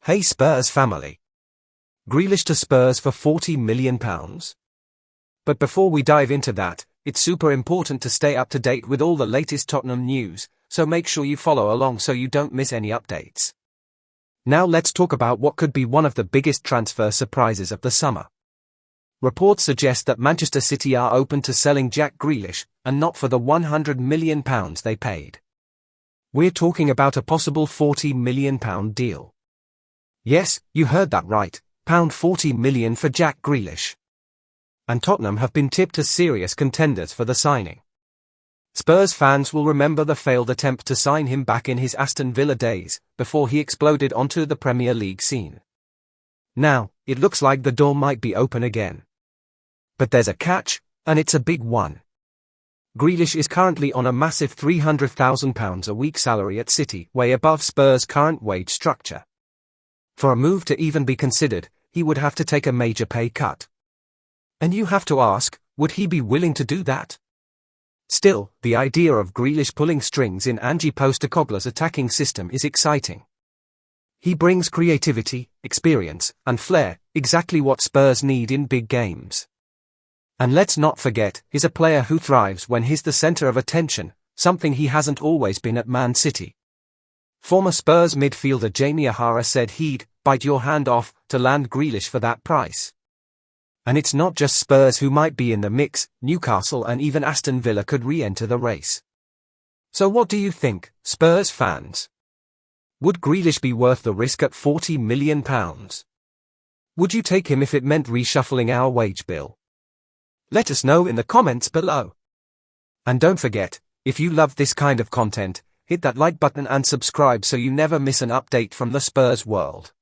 Hey Spurs family. Grealish to Spurs for £40 million? But before we dive into that, it's super important to stay up to date with all the latest Tottenham news, so make sure you follow along so you don't miss any updates. Now let's talk about what could be one of the biggest transfer surprises of the summer. Reports suggest that Manchester City are open to selling Jack Grealish, and not for the £100 million they paid. We're talking about a possible £40 million deal. Yes, you heard that right, £40 million for Jack Grealish. And Tottenham have been tipped as serious contenders for the signing. Spurs fans will remember the failed attempt to sign him back in his Aston Villa days, before he exploded onto the Premier League scene. Now, it looks like the door might be open again. But there's a catch, and it's a big one. Grealish is currently on a massive £300,000 a week salary at City, way above Spurs' current wage structure. For a move to even be considered, he would have to take a major pay cut. And you have to ask, would he be willing to do that? Still, the idea of Grealish pulling strings in Ange Postecoglou's attacking system is exciting. He brings creativity, experience, and flair, exactly what Spurs need in big games. And let's not forget, he's a player who thrives when he's the center of attention, something he hasn't always been at Man City. Former Spurs midfielder Jamie O'Hara said he'd bite your hand off to land Grealish for that price. And it's not just Spurs who might be in the mix, Newcastle and even Aston Villa could re-enter the race. So what do you think, Spurs fans? Would Grealish be worth the risk at £40 million? Would you take him if it meant reshuffling our wage bill? Let us know in the comments below. And don't forget, if you love this kind of content, hit that like button and subscribe so you never miss an update from the Spurs world.